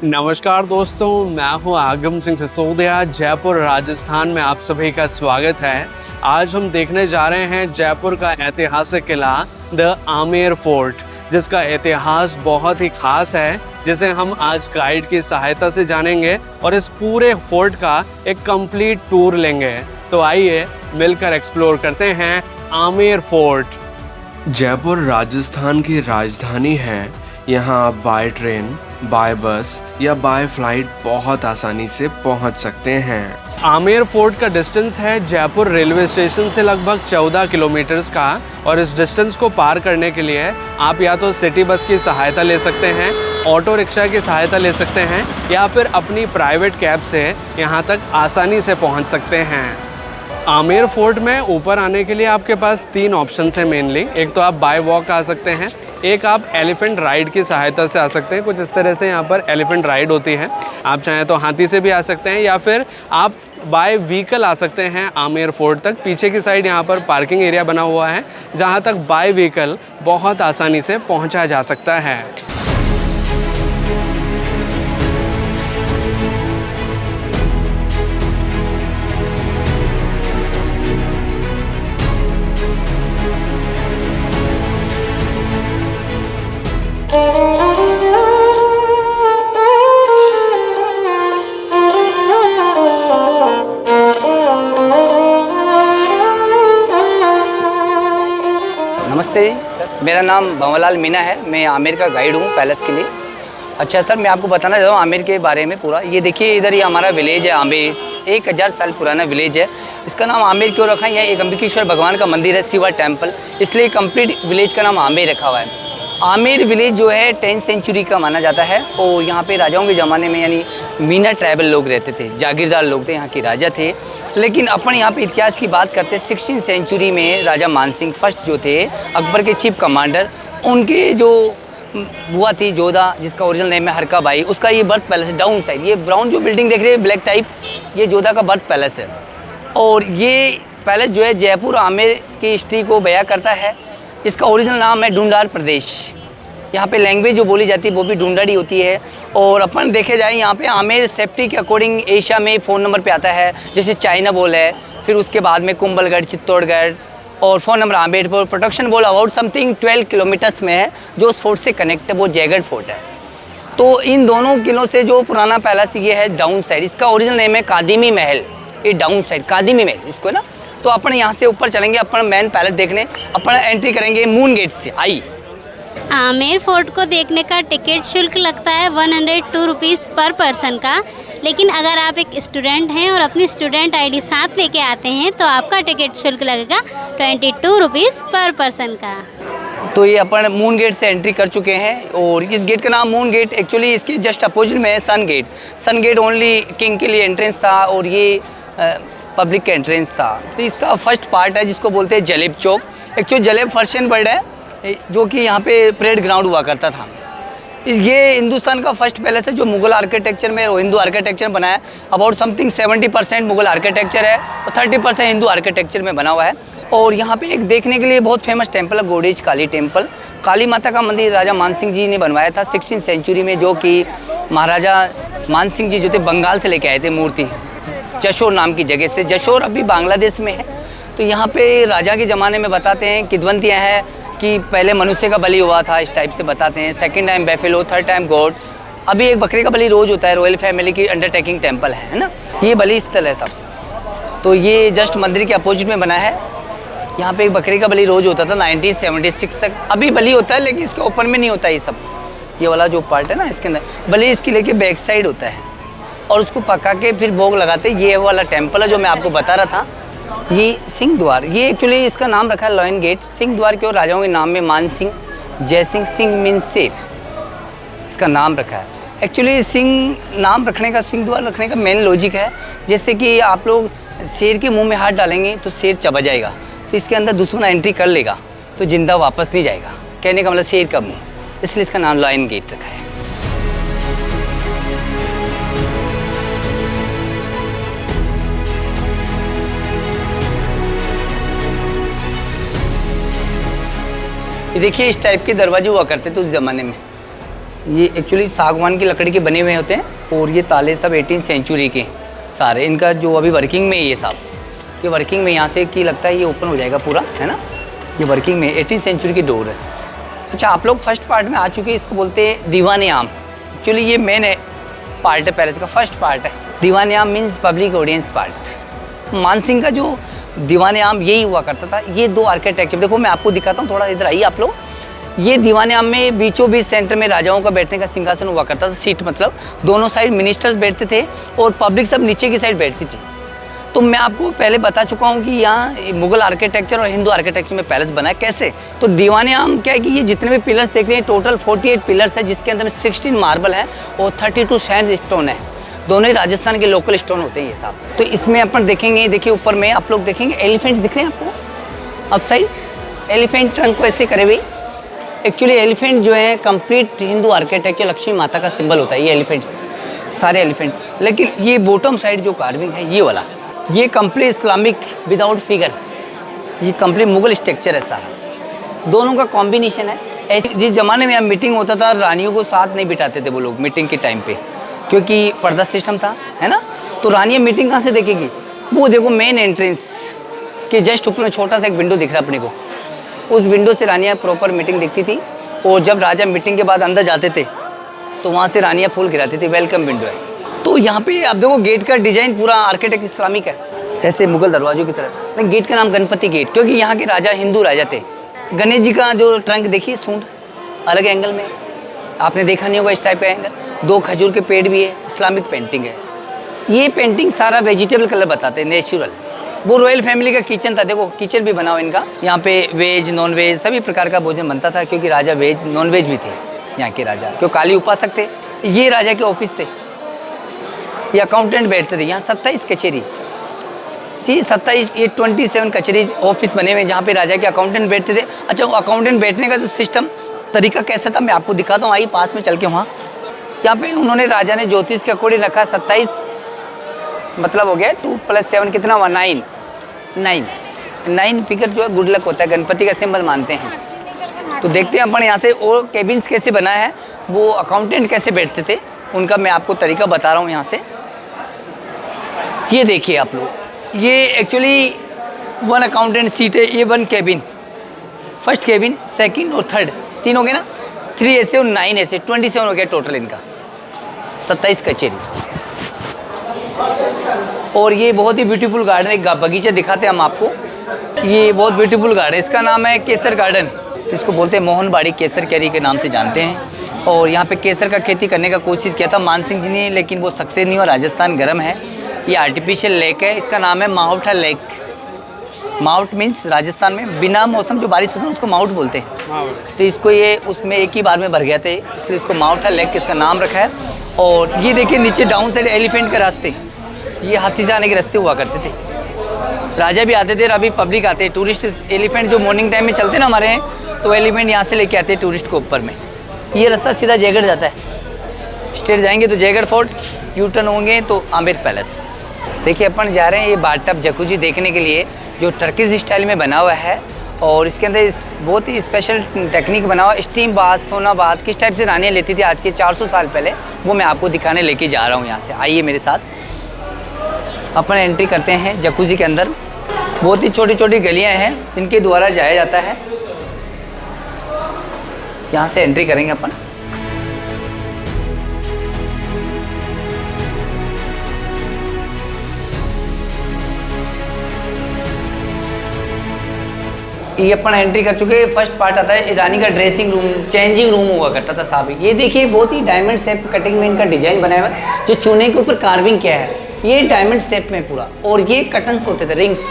नमस्कार दोस्तों, मैं हूं आगम सिंह सिसोदिया। जयपुर राजस्थान में आप सभी का स्वागत है। आज हम देखने जा रहे हैं जयपुर का ऐतिहासिक किला द आमेर फोर्ट, जिसका इतिहास बहुत ही खास है, जिसे हम आज गाइड की सहायता से जानेंगे और इस पूरे फोर्ट का एक कंप्लीट टूर लेंगे। तो आइए मिलकर एक्सप्लोर करते हैं आमेर फोर्ट। जयपुर राजस्थान की राजधानी है। यहाँ आप बाय ट्रेन, बाय बस या बाय फ्लाइट बहुत आसानी से पहुँच सकते हैं। आमेर फोर्ट का डिस्टेंस है जयपुर रेलवे स्टेशन से लगभग 14 किलोमीटर्स का, और इस डिस्टेंस को पार करने के लिए आप या तो सिटी बस की सहायता ले सकते हैं, ऑटो रिक्शा की सहायता ले सकते हैं, या फिर अपनी प्राइवेट कैब से यहाँ तक आसानी से पहुँच सकते हैं। आमेर फोर्ट में ऊपर आने के लिए आपके पास 3 ऑप्शन हैं मेनली। एक तो आप बाय वॉक आ सकते हैं, एक आप एलिफेंट राइड की सहायता से आ सकते हैं। कुछ इस तरह से यहाँ पर एलिफेंट राइड होती है। आप चाहें तो हाथी से भी आ सकते हैं, या फिर आप बाय व्हीकल आ सकते हैं आमेर फोर्ट तक। पीछे की साइड यहाँ पर पार्किंग एरिया बना हुआ है, जहाँ तक बाय व्हीकल बहुत आसानी से पहुँचा जा सकता है। नमस्ते सर, मेरा नाम भंवरलाल मीना है। मैं आमेर का गाइड हूँ पैलेस के लिए। अच्छा सर, मैं आपको बताना चाहता हूँ आमेर के बारे में पूरा। ये देखिए, इधर ये हमारा विलेज है आमेर। 1000 साल पुराना विलेज है। इसका नाम आमेर क्यों रखा है? यहाँ एक अंबिकेश्वर भगवान का मंदिर है, शिवा टेम्पल, इसलिए कंप्लीट विलेज का नाम आमेर रखा हुआ है। आमेर विलेज जो है 10th सेंचुरी का माना जाता है, और यहाँ पे राजाओं के ज़माने में यानी मीना ट्राइबल लोग रहते थे, जागीरदार लोग थे, यहाँ के राजा थे। लेकिन अपन यहाँ पे इतिहास की बात करते हैं, 16th सेंचुरी में राजा मानसिंह फर्स्ट जो थे, अकबर के चीफ कमांडर, उनके जो बुआ थी जोधा, जिसका ओरिजिनल नेम है हरका बाई, उसका ये बर्थ पैलेस है डाउन साइड। ये ब्राउन जो बिल्डिंग देख रहे हैं ब्लैक टाइप, ये जोधा का बर्थ पैलेस है। और ये पैलेस जो है जयपुर आमेर की हिस्ट्री को बयां करता है। इसका ओरिजिनल नाम है ढूंढार प्रदेश। यहाँ पे लैंग्वेज जो बोली जाती है वो भी ढूंढाड़ी होती है। और अपन देखे जाए यहाँ पे आमेर सेफ्टी के अकॉर्डिंग एशिया में फ़ोन नंबर पे आता है, जैसे चाइना बोल है, फिर उसके बाद में कुंभलगढ़, चित्तौड़गढ़, और फ़ोन नंबर आमेर। प्रोटेक्शन बोल अबाउट समथिंग 12 किलोमीटर्स में है, जो उस फोर्ट से कनेक्ट है, वो जयगढ़ फोर्ट है। तो इन दोनों किलों से जो पुराना पैलेस ये है डाउन साइड, इसका ओरिजिनल नेम है कादिमी महल। ये डाउन साइड कादिमी महल इसको है ना। तो अपन यहाँ से ऊपर चलेंगे, अपन मेन पैलेस देखने। अपन एंट्री करेंगे मून गेट से। आई आमेर फोर्ट को देखने का टिकट शुल्क लगता है 102 रुपीज़ पर पर्सन का। लेकिन अगर आप एक स्टूडेंट हैं और अपनी स्टूडेंट आईडी साथ लेके आते हैं तो आपका टिकट शुल्क लगेगा 22 रुपीज़ पर पर्सन का। तो ये अपन मून गेट से एंट्री कर चुके हैं, और इस गेट का नाम मून गेट, एक्चुअली इसके जस्ट अपोजिट में है सन गेट। सन गेट ओनली किंग के लिए एंट्रेंस था, और ये पब्लिक का एंट्रेंस था। तो इसका फर्स्ट पार्ट है जिसको बोलते हैं जलेब चौक। एक्चुअली जलेब पर्शियन वर्ड है, जो कि यहाँ पे परेड ग्राउंड हुआ करता था। ये हिंदुस्तान का फर्स्ट पैलेस है जो मुगल आर्किटेक्चर में और हिंदू आर्किटेक्चर में बना है। अबाउट समथिंग 70% मुगल आर्किटेक्चर है और 30% हिंदू आर्किटेक्चर में बना हुआ है। और यहाँ पे एक देखने के लिए बहुत फेमस टेम्पल है, गोडेज काली टेम्पल। काली माता का मंदिर राजा मानसिंह जी ने बनवाया था 16th सेंचुरी में, जो कि महाराजा मानसिंह जी जो थे बंगाल से लेके आए थे मूर्ति, जशोर नाम की जगह से। जशोर अभी बांग्लादेश में है। तो यहाँ पे राजा के ज़माने में बताते हैं किद्वंतियाँ हैं कि पहले मनुष्य का बलि हुआ था, इस टाइप से बताते हैं। Second time buffalo, third time God. अभी एक बकरे का बलि रोज़ होता है, रॉयल फैमिली की अंडरटेकिंग टेम्पल है ना। ये बलि स्थल है सब। तो ये जस्ट मंदिर के अपोजिट में बना है। यहाँ पे एक बकरे का बलि रोज़ होता था 1976 तक। अभी बलि होता है लेकिन इसके ओपन में नहीं होता। ये सब ये वाला जो पार्ट है ना, इसके अंदर बलि इसकी लेके बैक साइड होता है, और उसको पका के फिर भोग लगाते। ये वाला टेम्पल है जो मैं आपको बता रहा था, ये सिंह द्वार। ये एक्चुअली इसका नाम रखा है लॉयन गेट। सिंह द्वार क्यों? राजाओं के नाम में मान सिंह, जय सिंह, सिंह मीन्स शेर, इसका नाम रखा है। एक्चुअली सिंह नाम रखने का, सिंह द्वार रखने का मेन लॉजिक है, जैसे कि आप लोग शेर के मुंह में हाथ डालेंगे तो शेर चबा जाएगा, तो इसके अंदर दुश्मन एंट्री कर लेगा तो जिंदा वापस नहीं जाएगा। कहने का मतलब शेर का मुँह, इसलिए इसका नाम लॉयन गेट रखा है। ये देखिए, इस टाइप के दरवाजे हुआ करते थे उस ज़माने में। ये एक्चुअली सागवान की लकड़ी के बने हुए होते हैं और ये ताले सब 18 सेंचुरी के सारे। इनका जो अभी वर्किंग में ये सब, ये वर्किंग में यहाँ से कि लगता है ये ओपन हो जाएगा पूरा, है ना। ये वर्किंग में 18 सेंचुरी की डोर है। अच्छा, आप लोग फर्स्ट पार्ट में आ चुके हैं, इसको बोलते हैं दीवाने आम। एक्चुअली ये मेन पार्ट है पैलेस का, फर्स्ट पार्ट है। दीवाने आम means public audience part. Mansingh का जो दीवाने आम यही हुआ करता था। ये दो आर्किटेक्चर देखो, मैं आपको दिखाता हूँ, थोड़ा इधर आइए आप लोग। ये दीवाने आम में बीचों बीच सेंटर में राजाओं का बैठने का सिंहासन हुआ करता था, सीट मतलब। दोनों साइड मिनिस्टर्स बैठते थे और पब्लिक सब नीचे की साइड बैठती थी। तो मैं आपको पहले बता चुका हूँ कि यहाँ मुगल आर्किटेक्चर और हिंदू आर्किटेक्चर में पैलेस बना है कैसे। तो दीवाने आम क्या है कि ये जितने भी पिलर्स देख रहे हैं टोटल 48 पिलर्स है, जिसके अंदर में 16 मार्बल है और 32 सैंड स्टोन है। दोनों ही राजस्थान के लोकल स्टोन होते हैं ये सब। तो इसमें अपन देखेंगे, देखिए ऊपर में आप लोग देखेंगे एलिफेंट दिख रहे हैं आपको अप साइड। एलिफेंट ट्रंक को ऐसे करे हुए। एक्चुअली एलिफेंट जो है कंप्लीट हिंदू आर्किटेक्चर लक्ष्मी माता का सिंबल होता है ये एलिफेंट्स, सारे एलिफेंट। लेकिन ये बॉटम साइड जो कार्विंग है ये वाला, ये कंप्लीट इस्लामिक विदाउट फिगर, ये कंप्लीट मुगल स्ट्रक्चर है सारा। दोनों का कॉम्बिनेशन है। ऐसे जिस ज़माने में अब मीटिंग होता था, रानियों को साथ नहीं बिठाते थे वो लोग मीटिंग के टाइम पे, क्योंकि पर्दा सिस्टम था, है ना। तो रानियाँ मीटिंग कहाँ से देखेगी? वो देखो मेन एंट्रेंस के जस्ट ऊपर में छोटा सा एक विंडो दिख रहा है अपने को, उस विंडो से रानियाँ प्रॉपर मीटिंग देखती थी। और जब राजा मीटिंग के बाद अंदर जाते थे तो वहाँ से रानियाँ फूल गिराती थी, वेलकम विंडो है। तो यहाँ पे आप देखो गेट का डिज़ाइन पूरा आर्किटेक्ट इस्लामिक है, ऐसे मुगल दरवाजों की तरह। लेकिन गेट का नाम गणपति गेट, क्योंकि यहाँ के राजा हिंदू राजा थे। गणेश जी का जो ट्रंक देखिए, सूंड अलग एंगल में, आपने देखा नहीं होगा इस टाइप का एंगल। 2 खजूर के पेड़ भी है, इस्लामिक पेंटिंग है। ये पेंटिंग सारा वेजिटेबल कलर बताते हैं, नेचुरल। वो रॉयल फैमिली का किचन था, देखो किचन भी बना हुआ इनका। यहाँ पे वेज नॉन वेज सभी प्रकार का भोजन बनता था, क्योंकि राजा वेज नॉन वेज भी थे यहाँ के राजा, क्यों काली उपासक थे। ये राजा के ऑफिस थे, ये अकाउंटेंट बैठते थे। यहाँ 27 कचेरी, 27 ये 27 कचेरी ऑफिस बने हुए जहाँ पे राजा के अकाउंटेंट बैठते थे। अच्छा, वो अकाउंटेंट बैठने का जो सिस्टम तरीका कैसा था मैं आपको दिखाता हूँ, आइए पास में चल के। वहाँ यहाँ पे उन्होंने राजा ने ज्योतिष के अकॉर्डिंग रखा 27 मतलब हो गया 2 + 7 कितना हुआ 9 फिगर जो है गुड लक होता है, गणपति का सिंबल मानते हैं। तो देखते हैं अपन यहाँ से और केबिन्स कैसे बना है, वो अकाउंटेंट कैसे बैठते थे उनका मैं आपको तरीका बता रहा हूँ यहाँ से। ये देखिए आप लोग, ये एक्चुअली 1 अकाउंटेंट सीट है, ये 1 केबिन, फर्स्ट केबिन, सेकंड और थर्ड, 3 हो गए ना, 3 ऐसे और 9 ऐसे, 27 हो गया टोटल इनका, 27 कचेरी। और ये बहुत ही ब्यूटीफुल गार्डन, एक बगीचा दिखाते हैं हम आपको। ये बहुत ब्यूटीफुल गार्डन, इसका नाम है केसर गार्डन, इसको बोलते हैं मोहनबाड़ी केसर कैरी के नाम से जानते हैं। और यहाँ पे केसर का खेती करने का कोशिश किया था मानसिंह जी ने, लेकिन वो सक्सेस नहीं हुआ। राजस्थान गर्म है, ये आर्टिफिशियल लेक है, इसका नाम है माउंटा लेक। माउंट मीन्स राजस्थान में बिना मौसम जो बारिश होती है उसको माउंट बोलते हैं। तो इसको ये उसमें एक ही बार में भर गया था, इसलिए इसको माउंटा लेक इसका नाम रखा है। और ये देखिए नीचे डाउन साइड एलिफेंट के रास्ते, ये हाथी से आने के रास्ते हुआ करते थे। राजा भी आते थे और अभी पब्लिक आते हैं, टूरिस्ट एलिफेंट जो मॉर्निंग टाइम में चलते हैं ना हमारे यहाँ, तो एलिफेंट यहाँ से लेके आते हैं टूरिस्ट को ऊपर में। ये रास्ता सीधा जयगढ़ जाता है, स्ट्रेट जाएंगे तो जयगढ़ फोर्ट, यू टर्न होंगे तो आमेर पैलेस। देखिए अपन जा रहे हैं ये बाथटब जकूजी देखने के लिए, जो टर्किश स्टाइल में बना हुआ है। और इसके अंदर बहुत ही स्पेशल टेक्निक बना हुआ, स्टीम बाथ, सोना बाथ, किस टाइप से रानियाँ लेती थी आज के 400 साल पहले, वो मैं आपको दिखाने लेके जा रहा हूँ यहाँ से। आइए मेरे साथ, अपन एंट्री करते हैं जकूजी के अंदर। बहुत ही छोटी छोटी गलियाँ हैं जिनके द्वारा जाया जाता है। यहाँ से एंट्री करेंगे अपन। ये अपन एंट्री कर चुके हैं। फर्स्ट पार्ट आता है रानी का ड्रेसिंग रूम, चेंजिंग रूम हुआ करता था साहब। ये देखिए बहुत ही डायमंड शेप कटिंग में इनका डिजाइन बनाया हुआ है, जो चूने के ऊपर कार्विंग किया है, ये डायमंड शेप में पूरा। और ये कटन्स होते थे, रिंग्स,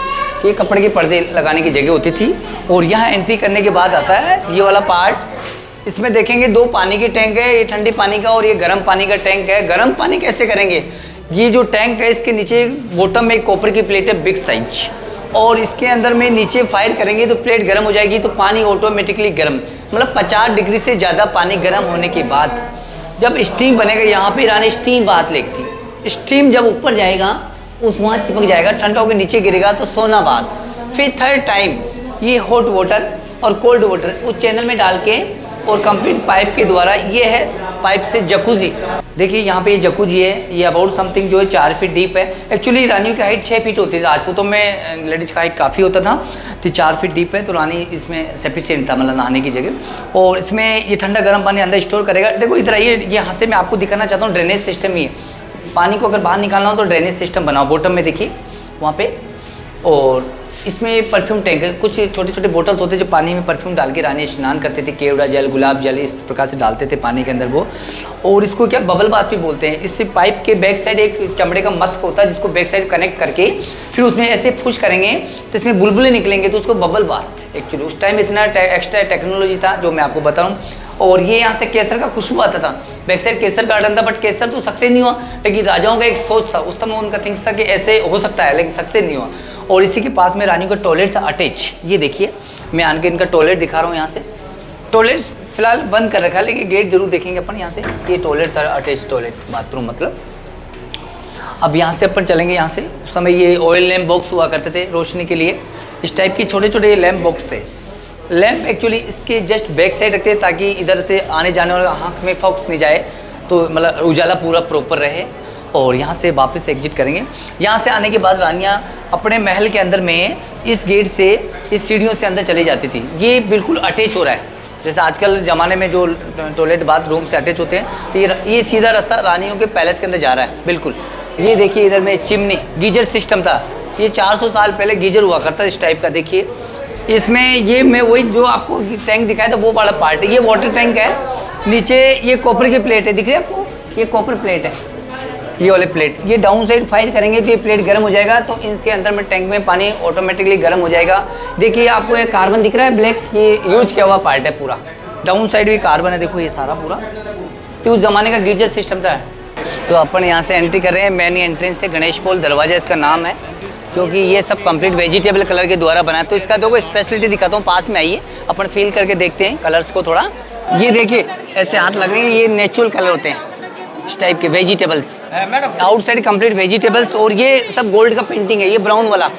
ये कपड़े के पर्दे लगाने की जगह होती थी। और यहाँ एंट्री करने के बाद आता है ये वाला पार्ट। इसमें देखेंगे 2 पानी के टैंक है, ये ठंडे पानी का और ये गर्म पानी का टैंक है। गर्म पानी कैसे करेंगे, ये जो टैंक है इसके नीचे बॉटम में एक कॉपर की प्लेट है बिग साइज, और इसके अंदर में नीचे फायर करेंगे तो प्लेट गर्म हो जाएगी, तो पानी ऑटोमेटिकली गर्म, मतलब 50 डिग्री से ज़्यादा पानी गर्म होने के बाद जब स्टीम बनेगा, यहाँ पे रानी स्टीम बाथ लेक थी। स्टीम जब ऊपर जाएगा उस वहाँ चिपक जाएगा, ठंडा होकर नीचे गिरेगा तो सोना बाथ। फिर थर्ड टाइम ये हॉट वाटर और कोल्ड वाटर उस चैनल में डाल के और कंप्लीट पाइप के द्वारा ये है पाइप से जकूजी। देखिए यहाँ पे ये जकूजी है, ये अबाउट समथिंग जो है 4 फीट डीप है। एक्चुअली रानियों की हाइट 6 फीट होती है, राजपूतों में लेडीज़ का हाइट काफ़ी होता था, तो 4 फीट डीप है, तो रानी इसमें सफिशिएंट था मतलब नहाने की जगह। और इसमें ये ठंडा गर्म पानी अंदर स्टोर करेगा। देखो इधर ये यहाँ से मैं आपको दिखाना चाहता हूँ, ड्रेनेज सिस्टम ही है। पानी को अगर बाहर निकालना हो तो ड्रेनेज सिस्टम बनाओ, बॉटम में देखिए वहाँ पे। और इसमें परफ्यूम टैंक है, कुछ छोटे छोटे बोतल्स होते हैं जो पानी में परफ्यूम डाल के रानी स्नान करते थे, केवड़ा जल, गुलाब जल, इस प्रकार से डालते थे पानी के अंदर वो। और इसको क्या बबल बाथ भी बोलते हैं। इससे पाइप के बैक साइड एक चमड़े का मस्क होता है जिसको बैक साइड कनेक्ट करके फिर उसमें ऐसे पुश करेंगे तो इसमें बुलबुले निकलेंगे, तो उसको बबल बाथ। एक्चुअली उस टाइम इतना एक्स्ट्रा टेक्नोलॉजी था जो मैं आपको बताऊँ। और ये यहाँ से केसर का खुशबू आता था, बैक साइड केसर गार्डन था, बट केसर तो सक्सेस नहीं हुआ। लेकिन राजाओं का एक सोच था, उस समय उनका थिंक्स था कि ऐसे हो सकता है, लेकिन सक्सेस नहीं हुआ। और इसी के पास में रानी का टॉयलेट था अटैच। ये देखिए मैं आन के इनका टॉयलेट दिखा रहा हूँ। यहाँ से टॉयलेट फिलहाल बंद कर रखा है, लेकिन गेट जरूर देखेंगे अपन यहाँ से। ये टॉयलेट था, अटैच टॉयलेट बाथरूम मतलब। अब यहाँ से अपन चलेंगे यहाँ से। उस समय ये ऑयल लैम्प बॉक्स हुआ करते थे रोशनी के लिए, इस टाइप की छोटे छोटे लैम्प बॉक्स थे। लैम्प एक्चुअली इसके जस्ट बैक साइड रखते हैं ताकि इधर से आने जाने वाले आँख में फोकस नहीं जाए, तो मतलब उजाला पूरा प्रॉपर रहे। और यहाँ से वापस एग्जिट करेंगे। यहाँ से आने के बाद रानियाँ अपने महल के अंदर में इस गेट से, इस सीढ़ियों से अंदर चली जाती थी। ये बिल्कुल अटैच हो रहा है, जैसे आजकल ज़माने में जो टॉयलेट बाथरूम से अटैच होते हैं, तो ये सीधा रास्ता रानियों के पैलेस के अंदर जा रहा है बिल्कुल। ये देखिए इधर में चिमनी, गीजर सिस्टम था। ये 400 साल पहले गीजर हुआ करता इस टाइप का। देखिए इसमें ये मैं वही जो आपको टैंक दिखाया था वो वाला पार्ट है। ये वाटर टैंक है, नीचे ये कॉपर की प्लेट है, दिख रही है आपको, ये कॉपर प्लेट है, ये वाले प्लेट। ये डाउन साइड फायर करेंगे तो ये प्लेट गर्म हो जाएगा, तो इसके अंदर में टैंक में पानी ऑटोमेटिकली गर्म हो जाएगा। देखिए आपको ये कार्बन दिख रहा है ब्लैक, ये यूज किया हुआ पार्ट है पूरा। डाउन साइड भी कार्बन है, देखो ये सारा पूरा। तो उस ज़माने का गीजर सिस्टम था। तो अपन यहाँ से एंट्री कर रहे हैं, मेन एंट्रेंस से गणेश पोल दरवाजा इसका नाम है, क्योंकि ये सब कंप्लीट वेजिटेबल कलर के द्वारा बना है। तो इसका देखो स्पेशलिटी दिखाता हूँ, पास में आइए अपन फील करके देखते हैं कलर्स को थोड़ा। ये देखिए ऐसे हाथ लगेंगे, ये नेचुरल कलर होते हैं इस टाइप के वेजिटेबल्स, आउटसाइड कंप्लीट वेजिटेबल्स। और ये सब गोल्ड का पेंटिंग है, ये ब्राउन वाला,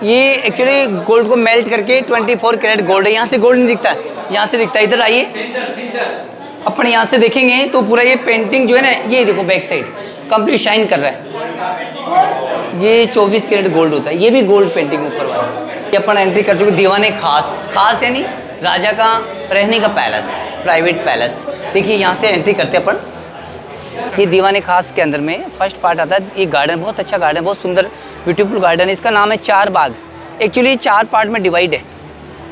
ये एक्चुअली गोल्ड को मेल्ट करके 24 कैरेट गोल्ड है। यहाँ से गोल्ड नहीं दिखता, यहाँ से दिखता है। इधर आइए अपन यहाँ से देखेंगे तो पूरा ये पेंटिंग जो है ना, ये देखो बैक साइड कंप्लीट शाइन कर रहा है। ये 24 कैरेट गोल्ड होता है, ये भी गोल्ड पेंटिंग ऊपर वाला। ये अपन एंट्री कर चुके दीवाने खास यानी राजा का रहने का पैलेस, प्राइवेट पैलेस। देखिए यहाँ से एंट्री करते हैं अपन। ये दीवाने खास के अंदर में फर्स्ट पार्ट आता है। ये गार्डन बहुत अच्छा गार्डन, बहुत सुंदर ब्यूटीफुल गार्डन है। इसका नाम है 4 बाग। एक्चुअली 4 पार्ट में डिवाइड है।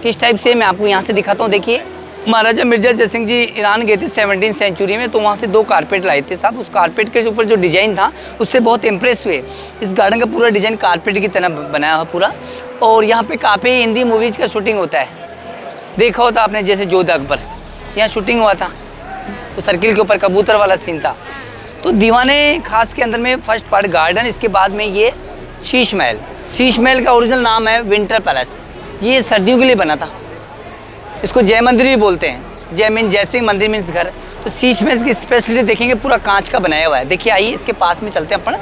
किस टाइप से मैं आपको यहाँ से दिखाता हूँ। देखिए महाराजा मिर्जा जयसिंह जी ईरान गए थे 17वीं सेंचुरी में, तो वहाँ से 2 कारपेट लाए थे साहब। उस कारपेट के ऊपर जो डिज़ाइन था उससे बहुत इम्प्रेस हुए। इस गार्डन का पूरा डिज़ाइन कारपेट की तरह बनाया हुआ पूरा। और यहाँ पे काफ़ी हिंदी मूवीज़ का शूटिंग होता है, देखा होता आपने, जैसे जोधा अकबर, यहाँ शूटिंग हुआ था। तो सर्किल के ऊपर कबूतर वाला सीन था। तो दीवाने खास के अंदर में फर्स्ट पार्ट गार्डन, इसके बाद में ये शीश महल। शीश महल का ओरिजिनल नाम है विंटर पैलेस। ये सर्दियों के लिए बना था। इसको जय मंदिर भी बोलते हैं। जय मीन जयसिंह, मंदिर मीन्स घर। तो शीश महल की स्पेशलिटी देखेंगे, पूरा कांच का बनाया हुआ है। देखिए आइए इसके पास में चलते हैं अपन।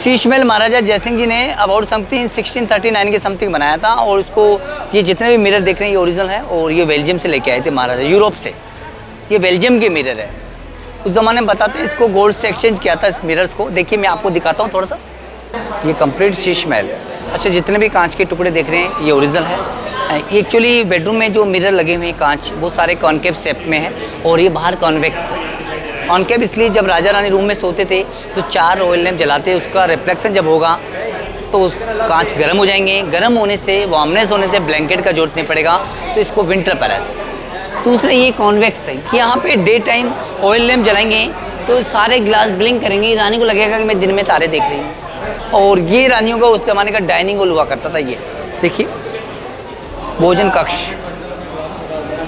शीश महल महाराजा जयसिंह जी ने अबाउट समथिंग 1639 के समथिंग बनाया था। और उसको ये जितने भी मिरर देख रहे हैं ये ओरिजिनल है, और ये बेल्जियम से लेके आए थे महाराजा, यूरोप से। ये बेल्जियम के मिरर है। उस ज़माने में बताते हैं इसको गोल्ड से एक्सचेंज किया था इस मिरर्स को। देखिए मैं आपको दिखाता हूँ थोड़ा सा। ये कंप्लीट शीश महल। अच्छा जितने भी कांच के टुकड़े देख रहे हैं ये ओरिजिनल है। ये एक्चुअली बेडरूम में जो मिरर लगे हुए हैं कांच, वो सारे कॉन्केव शेप में है, और ये बाहर कॉन्वेक्स है। कॉन्केव इसलिए जब राजा रानी रूम में सोते थे तो 4 ऑयल लैंप जलाते, उसका रिफ्लेक्शन जब होगा तो उस कांच गर्म हो जाएंगे। गर्म होने से, वार्मनेस होने से ब्लैंकेट का जरूरत नहीं पड़ेगा, तो इसको विंटर पैलेस। दूसरा ये कॉन्वेक्स है कि यहाँ पे डे टाइम ऑयल लैंप जलाएंगे तो सारे ग्लास ब्लिंक करेंगे, रानी को लगेगा कि मैं दिन में तारे देख रही हूँ। और ये रानियों का उस ज़माने का डाइनिंग हॉल हुआ करता था। ये देखिए भोजन कक्ष,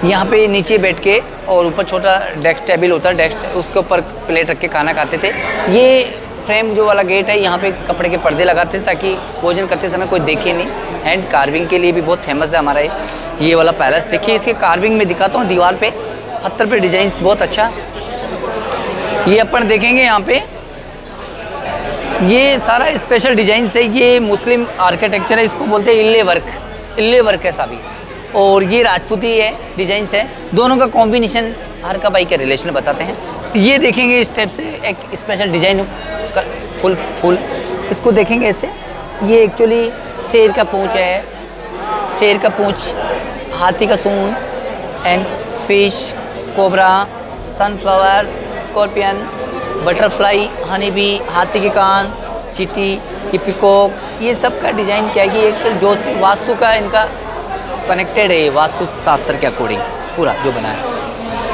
यहाँ पे नीचे बैठ के, और ऊपर छोटा डेस्क टेबल होता है, डेस्क उसके ऊपर प्लेट रख के खाना खाते थे। ये फ्रेम जो वाला गेट है, यहाँ पे कपड़े के पर्दे लगाते थे ताकि भोजन करते समय कोई देखे नहीं। हैंड कार्विंग के लिए भी बहुत फेमस है हमारा ये वाला पैलेस। देखिए इसके कार्विंग में दिखाता हूँ, दीवार पे पत्थर पे डिजाइन बहुत अच्छा। ये अपन देखेंगे यहाँ पे, ये सारा स्पेशल डिजाइन है। ये मुस्लिम आर्किटेक्चर है, इसको बोलते हैं इल्ले वर्क। इल्ले वर्क है साहब। और ये राजपूती है, डिजाइन्स है, दोनों का कॉम्बिनेशन हर का बाई का रिलेशन बताते हैं। ये देखेंगे इस टाइप से एक स्पेशल डिजाइन फुल इसको देखेंगे ऐसे। ये एक्चुअली शेर का पूंछ है, शेर का पूंछ, हाथी का सूंड and fish, cobra, sunflower, scorpion, butterfly, honey bee, हाथी के कान, चींटी, ये पिकॉक, ये सब का डिज़ाइन क्या है कि एक जो वास्तु का इनका कनेक्टेड है, वास्तु शास्त्र के अकॉर्डिंग पूरा जो बना है।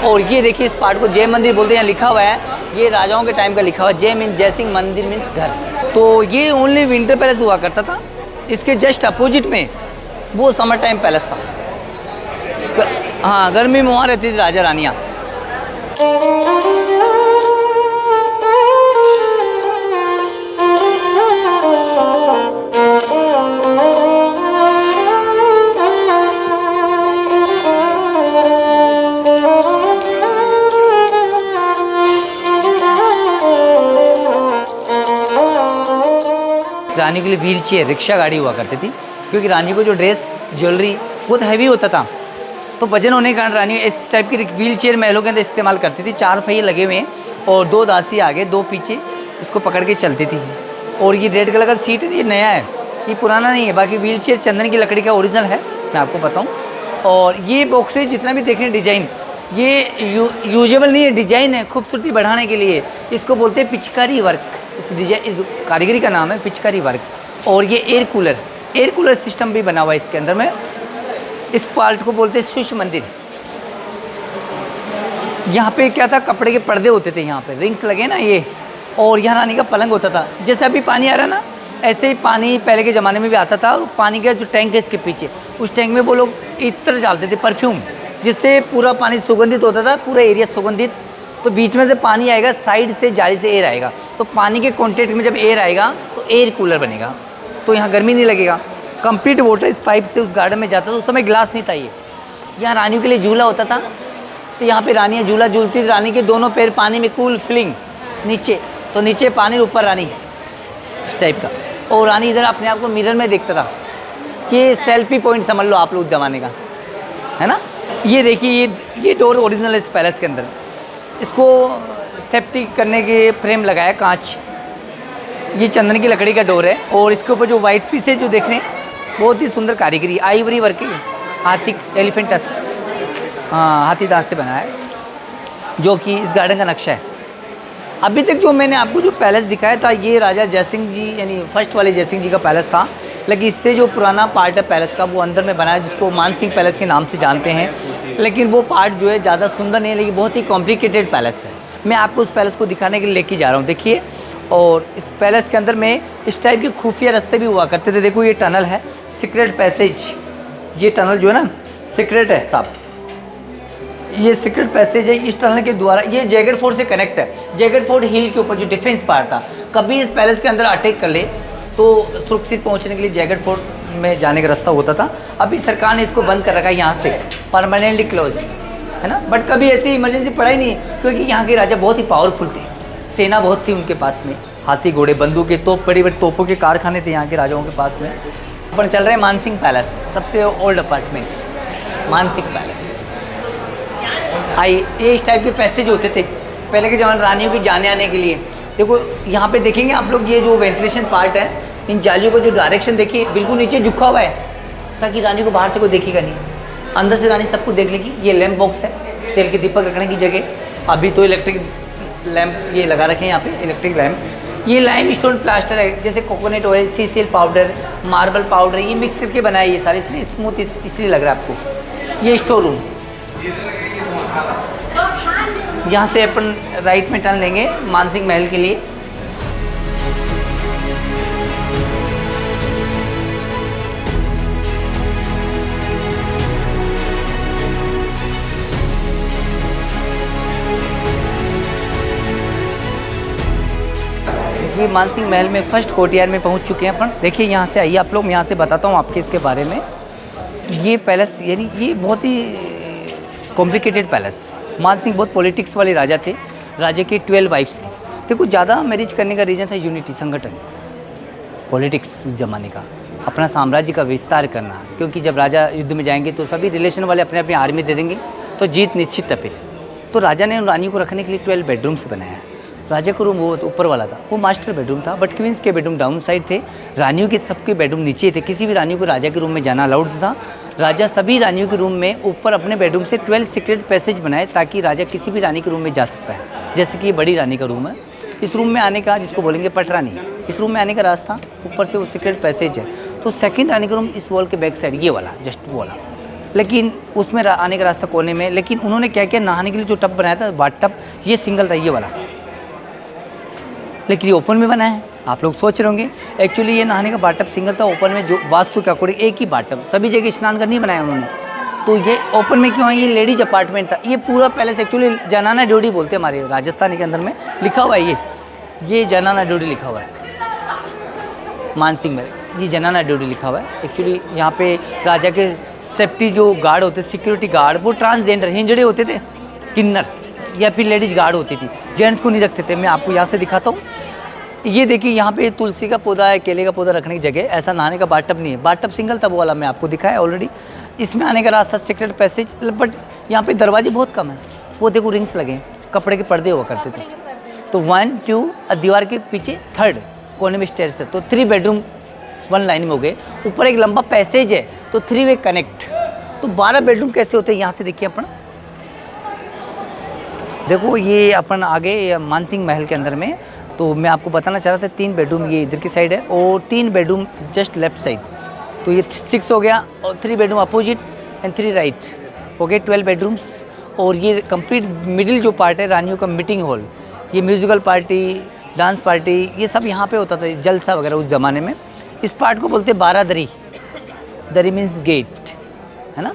और ये देखिए इस पार्ट को जय मंदिर बोलते हैं, लिखा हुआ है, ये राजाओं के टाइम का लिखा हुआ है। जय मीन जय सिंह, मंदिर मीन्स घर। तो ये ओनली विंटर पैलेस हुआ करता था, इसके जस्ट अपोजिट में वो समर टाइम पैलेस था। हाँ, गर्मी में वहाँ रहती थी राजा रानियाँ। रानी के लिए व्हील चेयर, रिक्शा गाड़ी हुआ करती थी, क्योंकि रानी को जो ड्रेस ज्वेलरी बहुत हैवी होता था, तो वजन होने के कारण रानी इस टाइप की व्हील चेयर महलों के अंदर इस्तेमाल करती थी। 4 पहिए लगे हुए हैं और 2 दासी आगे 2 पीछे इसको पकड़ के चलती थी। और ये रेड कलर का सीट है, ये नया है, ये पुराना नहीं है। बाकी व्हील चेयर चंदन की लकड़ी का ओरिजिनल है, मैं आपको बताऊँ। और ये बॉक्सेज जितना भी देखें डिज़ाइन, ये यूजेबल नहीं है, डिज़ाइन है खूबसूरती बढ़ाने के लिए। इसको बोलते हैं पिचकारी वर्क, डिजाइन इस कारीगरी का नाम है पिचकारी वर्क। और ये एयर कूलर सिस्टम भी बना हुआ है इसके अंदर में। इस पार्ट को बोलते हैं शिश मंदिर। यहाँ पे क्या था, कपड़े के पर्दे होते थे, यहाँ पे रिंग्स लगे ना ये, और यहाँ रानी का पलंग होता था। जैसे अभी पानी आ रहा है ना, ऐसे ही पानी पहले के ज़माने में भी आता था। और पानी का जो टैंक है इसके पीछे, उस टैंक में वो लोग इत्र डालते थे, परफ्यूम, जिससे पूरा पानी सुगंधित होता था, पूरा एरिया सुगंधित। तो बीच में से पानी आएगा, साइड से जाली से एयर आएगा, तो पानी के कॉन्टेक्ट में जब एयर आएगा तो एयर कूलर बनेगा, तो यहाँ गर्मी नहीं लगेगा। कंप्लीट वाटर इस पाइप से उस गार्डन में जाता था। उस समय ग्लास नहीं था ये। यहाँ रानियों के लिए झूला होता था, तो यहाँ पे रानियाँ झूला झूलती थी। रानी के दोनों पैर पानी में कूल फीलिंग, नीचे तो नीचे पानी, ऊपर रानी, इस टाइप का। और रानी इधर अपने आप को मिरर में देखता था। ये सेल्फी पॉइंट समझ लो आप लोग ज़माने का, है ना। ये देखिए ये डोर ओरिजिनल है इस पैलेस के अंदर। इसको सेफ्टी करने के फ्रेम लगाया कांच, ये चंदन की लकड़ी का डोर है। और इसके ऊपर जो वाइट पीस है जो देख रहे हैं, बहुत ही सुंदर कारीगरी, आइवरी वर्क है, हाथी एलिफेंट टस्क, हाँ हाथी दांत से बना है, जो कि इस गार्डन का नक्शा है। अभी तक जो मैंने आपको जो पैलेस दिखाया था, ये राजा जयसिंह जी यानी फर्स्ट वाले जयसिंह जी का पैलेस था। लेकिन इससे जो पुराना पार्ट है पैलेस का, वो अंदर में बना है, जिसको मानसिंह पैलेस के नाम से जानते हैं। लेकिन वो पार्ट जो है ज़्यादा सुंदर नहीं है, लेकिन बहुत ही कॉम्प्लिकेटेड पैलेस है। मैं आपको उस पैलेस को दिखाने के लिए लेके जा रहा हूँ, देखिए। और इस पैलेस के अंदर में इस टाइप के खुफिया रास्ते भी हुआ करते थे। देखो ये टनल है, सीक्रेट पैसेज, ये टनल जो है ना सीक्रेट है साहब, ये सीक्रेट पैसेज है। इस टनल के द्वारा ये जैगेट फोर्ट से कनेक्ट है। जैगेट फोर्ट हिल के ऊपर जो डिफेंस पार्ट था, कभी इस पैलेस के अंदर अटैक कर ले तो सुरक्षित पहुंचने के लिए जैगेट फोर्ट में जाने का रास्ता होता था। अभी सरकार ने इसको बंद कर रखा है, यहाँ से परमानेंटली क्लोज है ना। बट कभी ऐसी इमरजेंसी पड़ा ही नहीं, क्योंकि यहाँ के राजा बहुत ही पावरफुल थे, सेना बहुत थी उनके पास में, हाथी घोड़े बंदूकें तोप, बड़ी बड़ी तोपों के कारखाने थे यहाँ के राजाओं के पास में। अपन चल रहे हैं मानसिंह पैलेस, सबसे ओल्ड अपार्टमेंट मानसिंह पैलेस। ये इस टाइप के पैसेज होते थे पहले के ज़माने रानियों की जाने आने के लिए। देखो यहाँ पे देखेंगे आप लोग, ये जो वेंटिलेशन पार्ट है, इन जालियों को जो डायरेक्शन देखिए बिल्कुल नीचे झुका हुआ है, ताकि रानी को बाहर से कोई देखेगा नहीं, अंदर से रानी सब कुछ देख लेगी। ये लैंप बॉक्स है, तेल के दीपक रखने की जगह। अभी तो इलेक्ट्रिक लैंप ये लगा रखे हैं यहाँ पे, इलेक्ट्रिक लैंप। ये लाइम स्टोन प्लास्टर है, जैसे coconut oil, CCL powder, marble powder, ये मिक्स करके बनाया। ये सारे इतने स्मूथ इसलिए लग रहा है आपको। ये स्टोर रूम, यहाँ से अपन राइट में टर्न लेंगे मानसिंह महल के लिए। ये मानसिंह महल में फर्स्ट कोर्टयार्ड में पहुंच चुके हैं अपन। देखिए यहाँ से आइए आप लोग, मैं यहाँ से बताता हूँ आपके इसके बारे में। ये पैलेस यानी ये बहुत ही कॉम्प्लिकेटेड पैलेस। मानसिंह बहुत पॉलिटिक्स वाले राजा थे, राजा की 12 वाइफ्स थी। देखो ज़्यादा मैरिज करने का रीज़न था यूनिटी, संगठन, पॉलिटिक्स उस ज़माने का। अपना साम्राज्य का विस्तार करना, क्योंकि जब राजा युद्ध में जाएंगे तो सभी रिलेशन वाले अपने अपनी आर्मी दे देंगे, तो जीत निश्चित है। तो राजा ने उन रानियों को रखने के लिए 12 बेडरूम्स बनाया है। राजा का रूम वो ऊपर वाला था, वो मास्टर बेडरूम था, बट क्वींस के बेडरूम डाउन साइड थे, रानियों के सबके बेडरूम नीचे थे। किसी भी रानियों को राजा के रूम में जाना अलाउड था। राजा सभी रानियों के रूम में ऊपर अपने बेडरूम से 12 सीक्रेट पैसेज बनाए, ताकि राजा किसी भी रानी के रूम में जा सकता है। जैसे कि ये बड़ी रानी का रूम है, इस रूम में आने का, जिसको बोलेंगे पटरानी, इस रूम में आने का रास्ता ऊपर से वो सीक्रेट पैसेज है। तो सेकंड रानी का रूम इस वॉल के बैक साइड, ये वाला, जस्ट वो वाला, लेकिन उसमें आने का रास्ता कोने में। लेकिन उन्होंने क्या किया, नहाने के लिए जो टब बनाया था, बाथ टब, ये सिंगल था, ये वाला, लेकिन ये ओपन में बना है। आप लोग सोच रहे होंगे, एक्चुअली ये नहाने का बाथ टब सिंगल था, ओपन में, जो वास्तु के अकॉर्डिंग एक ही बाथ टब, सभी जगह स्नान करने बनाया उन्होंने। तो ये ओपन में क्यों है, ये लेडीज अपार्टमेंट था। ये पूरा पैलेस एक्चुअली जनाना ड्योढ़ी बोलते हैं हमारे राजस्थान के अंदर में, लिखा हुआ है ये जनाना ड्योढ़ी लिखा हुआ है, मानसिंह में ये जनाना ड्योढ़ी लिखा हुआ है। एक्चुअली यहाँ पे राजा के सेफ्टी जो गार्ड होते, सिक्योरिटी गार्ड, वो ट्रांसजेंडर हिंजड़े होते थे, किन्नर, या फिर लेडीज गार्ड होती थी, जेंट्स को नहीं रखते थे। मैं आपको यहाँ से दिखाता हूँ। ये देखिए, यहाँ पे तुलसी का पौधा है, केले का पौधा रखने की जगह, ऐसा नहाने का बाथटब नहीं है। बाथटब सिंगल था, वो वाला मैं आपको दिखाया ऑलरेडी। इसमें आने का रास्ता सीक्रेट पैसेज, बट यहाँ पे दरवाजे बहुत कम है। वो देखो रिंग्स लगे हैं, कपड़े के पर्दे हुआ करते थे। तो 1 2 दीवार के पीछे 3rd कोने में स्टेयर्स है, तो 3 बेडरूम 1 लाइन में हो गए। ऊपर एक लंबा पैसेज है, तो 3 वे कनेक्ट। तो 12 बेडरूम कैसे होते हैं, यहाँ से देखिए अपन। देखो ये अपन आगे मानसिंह महल के अंदर में, तो मैं आपको बताना चाह रहा था 3 बेडरूम ये इधर की साइड है, और 3 बेडरूम जस्ट लेफ्ट साइड। तो ये 6 हो गया, और 3 बेडरूम अपोजिट एंड 3 राइट हो गए, 12 बेडरूम्स। और ये कंप्लीट मिडिल जो पार्ट है रानियों का मीटिंग हॉल, ये म्यूजिकल पार्टी, डांस पार्टी, ये सब यहाँ पे होता था, जलसा वगैरह उस ज़माने में। इस पार्ट को बोलते 12 दरी, दरी मीन्स गेट, है ना।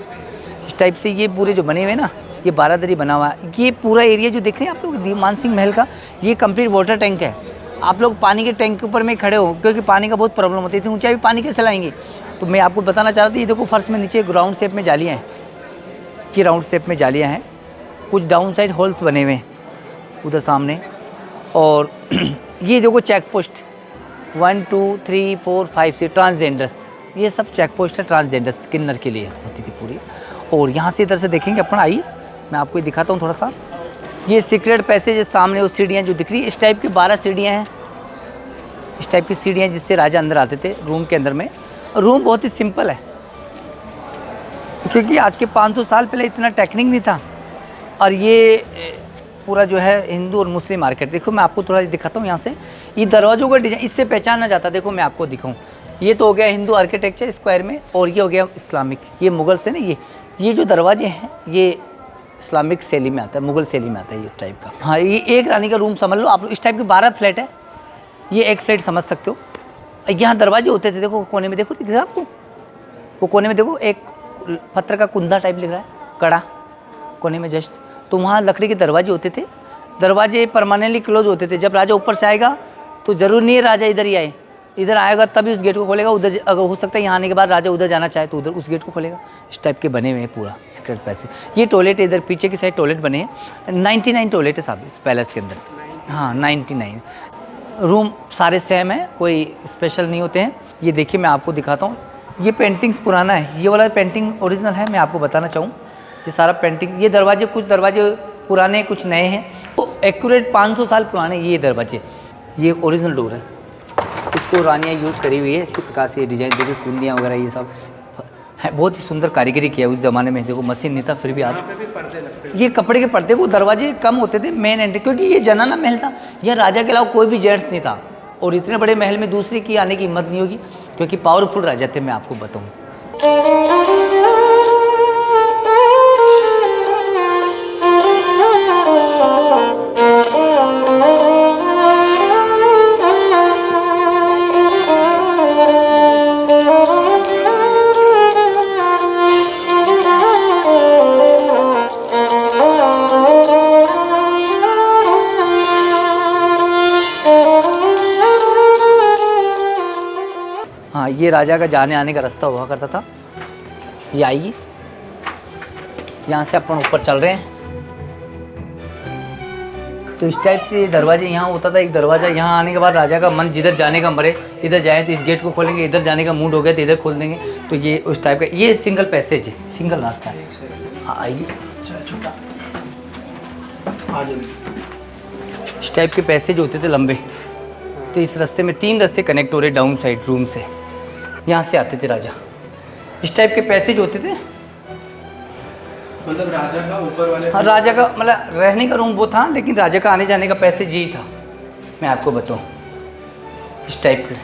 इस टाइप से ये पूरे जो बने हुए ना, ये 12 दरी बना हुआ है। ये पूरा एरिया जो देख रहे हैं आप लोग मानसिंह महल का, ये कंप्लीट वाटर टैंक है। आप लोग पानी के टैंक के ऊपर में खड़े हो, क्योंकि पानी का बहुत प्रॉब्लम होती है, इतनी ऊंचाई भी पानी कैसे लाएंगे। तो मैं आपको बताना चाह रहा था, ये देखो फर्श में नीचे राउंड शेप में जालियाँ हैं, ये राउंड शेप में जालियाँ हैं, कुछ डाउन साइड होल्स बने हुए हैं उधर सामने। और ये देखो चेक पोस्ट 1 2 3 4 5 6 ट्रांसजेंडर्स, ये सब चेक पोस्ट है ट्रांसजेंडर्स किन्नर के लिए होती थी पूरी। और यहाँ से इधर से देखेंगे अपन, आइए मैं आपको दिखाता हूँ थोड़ा सा। ये सीक्रेट पैसेज है, सामने वो सीढ़ियाँ जो दिख रही है, इस टाइप की 12 सीढ़ियाँ हैं, इस टाइप की सीढ़ियाँ जिससे राजा अंदर आते थे रूम के अंदर में। रूम बहुत ही सिंपल है, क्योंकि आज के 500 साल पहले इतना टेक्निक नहीं था। और ये पूरा जो है हिंदू और मुस्लिम मार्केट, देखो मैं आपको थोड़ा दिखाता हूँ यहाँ से। ये दरवाज़ों का डिजाइन इससे पहचाना जाता, देखो मैं आपको दिखाऊँ। ये तो हो गया हिंदू आर्किटेक्चर स्क्वायर में, और ये हो गया इस्लामिक, ये मुग़ल से ना, ये जो दरवाजे हैं ये इस्लामिक शैली में आता है, मुग़ल शैली में आता है, इस टाइप का। हाँ, ये एक रानी का रूम समझ लो आप लोग। इस टाइप के 12 फ्लैट है, ये एक फ्लैट समझ सकते हो। यहाँ दरवाजे होते थे, देखो कोने में, देखो दिख रहा है आपको, वो कोने में देखो एक पत्थर का कुंदा टाइप लिख रहा है, कड़ा कोने में जस्ट। तो वहाँ लकड़ी के दरवाजे होते थे, दरवाजे परमानेंटली क्लोज होते थे। जब राजा ऊपर से आएगा तो ज़रूर नहीं है राजा इधर ही आए, इधर आएगा तभी उस गेट को खोलेगा। उधर अगर हो सकता है यहाँ आने के बाद राजा उधर जाना चाहे तो उधर उस गेट को खोलेगा। इस टाइप के बने हुए हैं पूरा सीक्रेट पैसेज। ये टॉयलेट है, इधर पीछे की साइड टॉयलेट बने हैं। 99 टॉयलेट है साहब इस पैलेस के अंदर। हाँ 99 रूम सारे सेम है, कोई स्पेशल नहीं होते हैं। ये देखिए मैं आपको दिखाता हूँ, ये पेंटिंग्स पुराना है, ये वाला पेंटिंग ओरिजिनल है। मैं आपको बताना चाहूँ ये सारा पेंटिंग, ये दरवाजे कुछ दरवाजे पुराने कुछ नए हैं, तो एक्यूरेट 500 साल पुराने ये दरवाजे। ये ओरिजिनल डोर है, इसको रानियाँ यूज करी हुई है इसी प्रकार से। ये डिज़ाइन देखिए, कुंदियाँ वगैरह ये सब है, बहुत ही सुंदर कारीगरी किया उस ज़माने में। देखो मशीन नहीं था फिर भी आप ये कपड़े के पर्दे को, दरवाजे कम होते थे मेन एंट्री, क्योंकि ये जनाना महल था, यह राजा के अलावा कोई भी जेंट्स नहीं था। और इतने बड़े महल में दूसरे की आने की हिम्मत नहीं होगी, क्योंकि पावरफुल राजा थे। मैं आपको बताऊँ हाँ, ये राजा का जाने आने का रास्ता हुआ करता था। ये आइए, यहाँ से अपन ऊपर चल रहे हैं। तो इस टाइप से दरवाजे यहाँ होता था। एक दरवाज़ा यहाँ आने के बाद राजा का मन जिधर जाने का मरे, इधर जाए तो इस गेट को खोलेंगे, इधर जाने का मूड हो गया तो इधर खोल देंगे। तो ये उस टाइप का, ये सिंगल पैसेज है, सिंगल रास्ता है। आइए, इस टाइप के पैसेज होते थे लंबे। तो इस रास्ते में 3 रास्ते कनेक्ट हो रहे डाउन साइड रूम से, यहाँ से आते थे राजा। इस टाइप के पैसेज होते थे। मतलब राजा का ऊपर वाले, हाँ, राजा का मतलब रहने का रूम वो था, लेकिन राजा का आने जाने का पैसेज यही था। मैं आपको बताऊँ, इस टाइप के,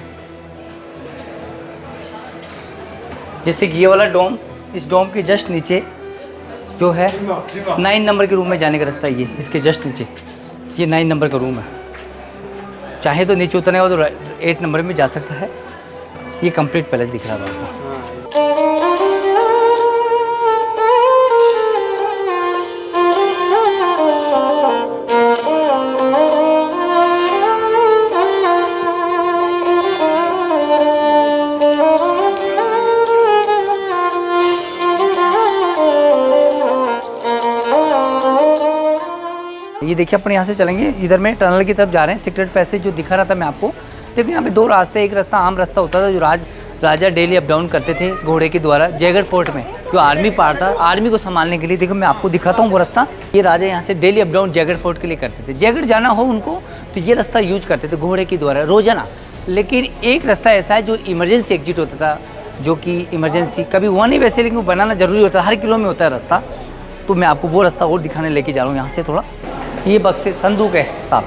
जैसे कि ये वाला डोम, इस डोम के जस्ट नीचे जो है 9 नंबर के रूम में जाने का रास्ता, ये इसके जस्ट नीचे ये 9 नंबर का रूम है। चाहे तो नीचे उतरने का तो 8 नंबर में जा सकता है। ये कंप्लीट पैलेस दिख रहा है आपको। ये देखिए, अपन यहाँ से चलेंगे, इधर में टनल की तरफ जा रहे हैं। सीक्रेट पैसेज जो दिखा रहा था मैं आपको, देखिए यहाँ पे 2 रास्ते। एक रास्ता आम रास्ता होता था जो राजा डेली अप डाउन करते थे घोड़े के द्वारा जयगढ़ फोर्ट में, जो आर्मी पार्ट था, आर्मी को संभालने के लिए। देखो मैं आपको दिखाता हूँ वो रास्ता। ये राजा यहाँ से daily up down Jaigarh fort के लिए करते थे। जयगढ़ जाना हो उनको तो ये रास्ता यूज करते थे घोड़े के द्वारा रोजाना। लेकिन एक रास्ता ऐसा है जो इमरजेंसी एग्जिट होता था, जो कि इमरजेंसी कभी हुआ नहीं वैसे, लेकिन बनाना जरूरी होता है, हर किलो में होता है रास्ता। तो मैं आपको वो रास्ता और दिखाने लेके जा रहा हूँ यहाँ से थोड़ा। ये बक्से संदूक है साहब,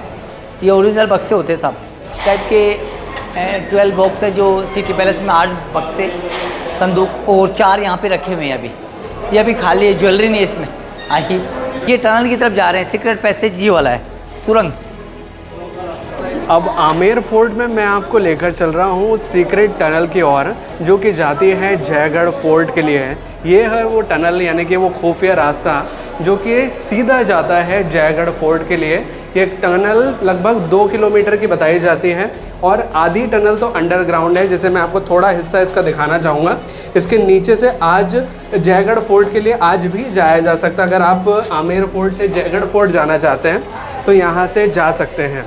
ये ओरिजिनल बक्से होते हैं साहब। इस टाइप के 12 बॉक्स है जो सिटी पैलेस में 8 बक्से संदूक और 4 यहाँ पे रखे हुए हैं अभी। ये अभी खाली है, ज्वेलरी नहीं है इसमें। आइए, ये टनल की तरफ जा रहे हैं। सीक्रेट पैसेज ये वाला है, सुरंग। अब आमेर फोर्ट में मैं आपको लेकर चल रहा हूँ सीक्रेट टनल की ओर, जो कि जाती है जयगढ़ फोर्ट के लिए। ये है वो टनल, यानी कि वो खुफिया रास्ता जो कि सीधा जाता है जयगढ़ फोर्ट के लिए। ये टनल लगभग 2 किलोमीटर की बताई जाती है और आधी टनल तो अंडरग्राउंड है, जैसे मैं आपको थोड़ा हिस्सा इसका दिखाना चाहूँगा। इसके नीचे से आज जयगढ़ फोर्ट के लिए आज भी जाया जा सकता है। अगर आप आमेर फोर्ट से जयगढ़ फोर्ट जाना चाहते हैं तो यहाँ से जा सकते हैं।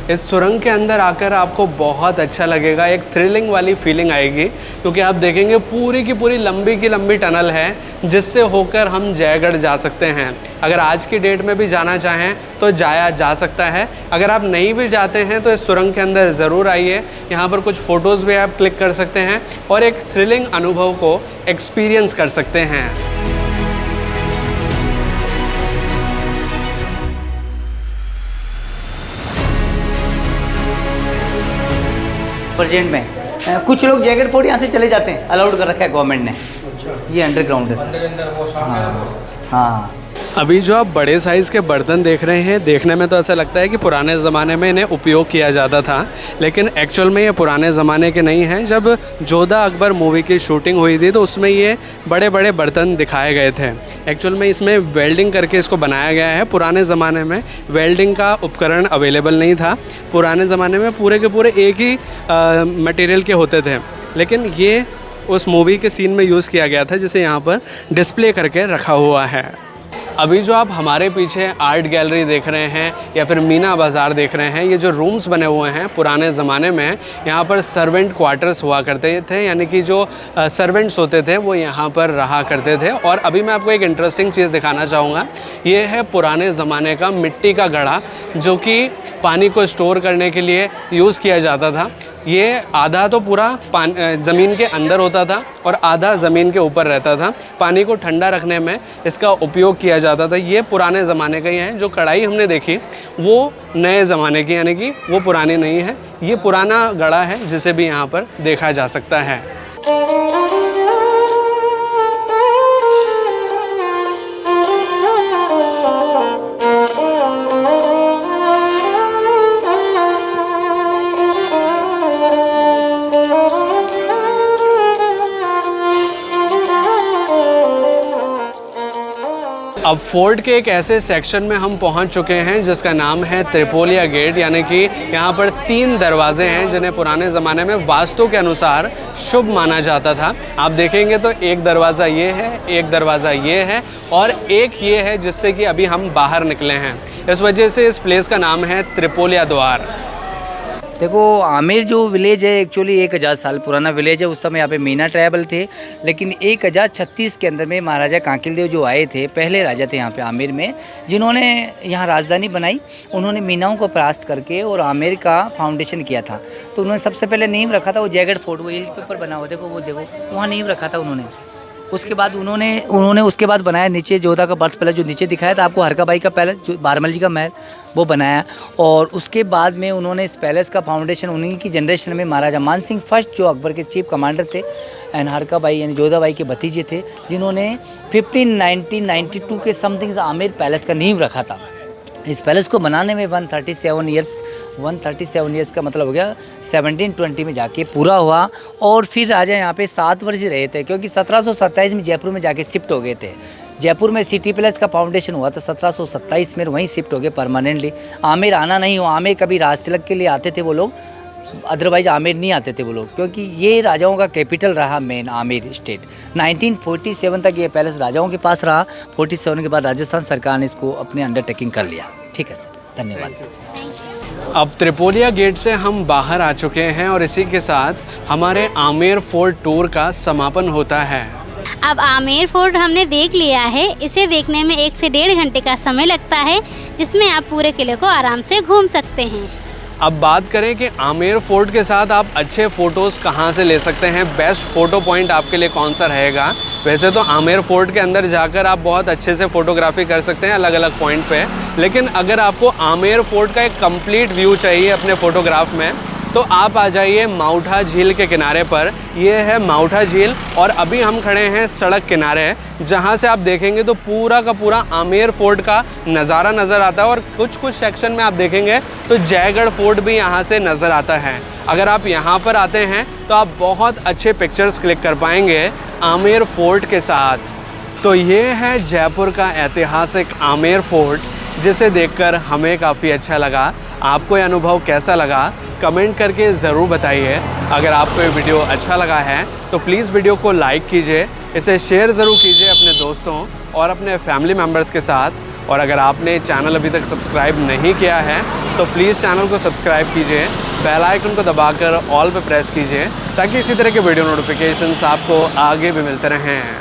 इस सुरंग के अंदर आकर आपको बहुत अच्छा लगेगा, एक थ्रिलिंग वाली फीलिंग आएगी, क्योंकि आप देखेंगे पूरी की पूरी लंबी की लंबी टनल है जिससे होकर हम जयगढ़ जा सकते हैं। अगर आज की डेट में भी जाना चाहें तो जाया जा सकता है। अगर आप नहीं भी जाते हैं तो इस सुरंग के अंदर ज़रूर आइए। यहाँ पर कुछ फ़ोटोज़ भी आप क्लिक कर सकते हैं और एक थ्रिलिंग अनुभव को एक्सपीरियंस कर सकते हैं। प्रेजेंट में कुछ लोग जयगढ़ फोर्ट यहाँ से चले जाते हैं, अलाउड कर रखा है गवर्नमेंट ने। ये अंडरग्राउंड है। हाँ, अभी जो आप बड़े साइज़ के बर्तन देख रहे हैं, देखने में तो ऐसा लगता है कि पुराने ज़माने में इन्हें उपयोग किया जाता था, लेकिन एक्चुअल में ये पुराने ज़माने के नहीं हैं। जब जोधा अकबर मूवी की शूटिंग हुई थी तो उसमें ये बड़े बड़े बर्तन दिखाए गए थे। एक्चुअल में इसमें वेल्डिंग करके इसको बनाया गया है। पुराने ज़माने में वेल्डिंग का उपकरण अवेलेबल नहीं था। पुराने ज़माने में पूरे के पूरे एक ही मटेरियल के होते थे, लेकिन ये उस मूवी के सीन में यूज़ किया गया था, जिसे यहाँ पर डिस्प्ले करके रखा हुआ है। अभी जो आप हमारे पीछे आर्ट गैलरी देख रहे हैं या फिर मीना बाज़ार देख रहे हैं, ये जो रूम्स बने हुए हैं पुराने ज़माने में, यहाँ पर सर्वेंट क्वार्टर्स हुआ करते थे, यानी कि जो सर्वेंट्स होते थे वो यहाँ पर रहा करते थे। और अभी मैं आपको एक इंटरेस्टिंग चीज़ दिखाना चाहूँगा। ये है पुराने ज़माने का मिट्टी का घड़ा, जो कि पानी को स्टोर करने के लिए यूज़ किया जाता था। ये आधा तो पूरा ज़मीन के अंदर होता था और आधा ज़मीन के ऊपर रहता था। पानी को ठंडा रखने में इसका उपयोग किया जाता था। ये पुराने ज़माने का ही है। जो कढ़ाई हमने देखी वो नए ज़माने की, यानी कि वो पुरानी नहीं है। ये पुराना घड़ा है जिसे भी यहाँ पर देखा जा सकता है। अब फोर्ट के एक ऐसे सेक्शन में हम पहुंच चुके हैं जिसका नाम है त्रिपोलिया गेट, यानी कि यहाँ पर 3 दरवाजे हैं जिन्हें पुराने ज़माने में वास्तु के अनुसार शुभ माना जाता था। आप देखेंगे तो एक दरवाज़ा ये है, एक दरवाज़ा ये है और एक ये है जिससे कि अभी हम बाहर निकले हैं। इस वजह से इस प्लेस का नाम है त्रिपोलिया द्वार। देखो आमेर जो विलेज है एक्चुअली 1000 साल पुराना विलेज है। उस समय यहाँ पे मीना ट्राइबल थे, लेकिन 1036 के अंदर में महाराजा कांकेल देव जो आए थे, पहले राजा थे यहाँ पे आमेर में, जिन्होंने यहाँ राजधानी बनाई। उन्होंने मीनाओं को परास्त करके और आमेर का फाउंडेशन किया था। तो उन्होंने सबसे पहले नींव रखा था वो जयगढ़ फोर्ट, वो हिल के ऊपर बना हुआ, देखो वो देखो वहाँ नींव रखा था उन्होंने। उसके बाद उन्होंने उसके बाद बनाया नीचे जोधा का बर्थ पैलेस जो नीचे दिखाया था आपको, हरका बाई का पैलेस जो बारमल जी का महल वो बनाया। और उसके बाद में उन्होंने इस पैलेस का फाउंडेशन उन्हीं की जनरेशन में महाराजा मान सिंह फर्स्ट जो अकबर के चीफ कमांडर थे एंड हरका बाई यानी जोधा बाई के भतीजे थे, जिन्होंने 1992 के समथिंग आमेर पैलेस का नींव रखा था। इस पैलेस को बनाने में 137 ईयर्स का मतलब हो गया 1720 में जाके पूरा हुआ। और फिर राजा यहाँ पे 7 वर्ष रहे थे, क्योंकि 1727 में जयपुर में जाके शिफ्ट हो गए थे। जयपुर में सिटी पैलेस का फाउंडेशन हुआ था 1727 में, वहीं शिफ्ट हो गए परमानेंटली। आमेर आना नहीं हुआ, आमेर कभी राज तिलक के लिए आते थे वो लोग, अदरवाइज आमेर नहीं आते थे वो लोग, क्योंकि ये राजाओं का कैपिटल रहा मेन आमेर स्टेट। 1947 तक ये पैलेस राजाओं के पास रहा। 47 के बाद राजस्थान सरकार ने इसको अपने अंडरटेकिंग कर लिया। ठीक है सर, धन्यवाद। अब त्रिपोलिया गेट से हम बाहर आ चुके हैं और इसी के साथ हमारे आमेर फोर्ट टूर का समापन होता है। अब आमेर फोर्ट हमने देख लिया है। इसे देखने में 1 से 1.5 घंटे का समय लगता है, जिसमें आप पूरे किले को आराम से घूम सकते हैं। अब बात करें कि आमेर फोर्ट के साथ आप अच्छे फ़ोटोज़ कहाँ से ले सकते हैं, बेस्ट फ़ोटो पॉइंट आपके लिए कौन सा रहेगा। वैसे तो आमेर फोर्ट के अंदर जाकर आप बहुत अच्छे से फ़ोटोग्राफी कर सकते हैं अलग अलग पॉइंट पे, लेकिन अगर आपको आमेर फोर्ट का एक कंप्लीट व्यू चाहिए अपने फ़ोटोग्राफ में, तो आप आ जाइए माउठा झील के किनारे पर। ये है माउठा झील और अभी हम खड़े हैं सड़क किनारे, जहाँ से आप देखेंगे तो पूरा का पूरा आमेर फोर्ट का नज़ारा नज़र आता है। और कुछ कुछ सेक्शन में आप देखेंगे तो जयगढ़ फोर्ट भी यहाँ से नज़र आता है। अगर आप यहाँ पर आते हैं तो आप बहुत अच्छे पिक्चर्स क्लिक कर पाएंगे आमेर फोर्ट के साथ। तो ये है जयपुर का ऐतिहासिक आमेर फोर्ट, जिसे देखकर हमें काफ़ी अच्छा लगा। आपको ये अनुभव कैसा लगा कमेंट करके ज़रूर बताइए। अगर आपको ये वीडियो अच्छा लगा है तो प्लीज़ वीडियो को लाइक कीजिए, इसे शेयर ज़रूर कीजिए अपने दोस्तों और अपने फैमिली मेम्बर्स के साथ। और अगर आपने चैनल अभी तक सब्सक्राइब नहीं किया है तो प्लीज़ चैनल को सब्सक्राइब कीजिए, बेल आइकन को दबाकर ऑल पे प्रेस कीजिए, ताकि इसी तरह के वीडियो नोटिफिकेशंस आपको आगे भी मिलते रहें।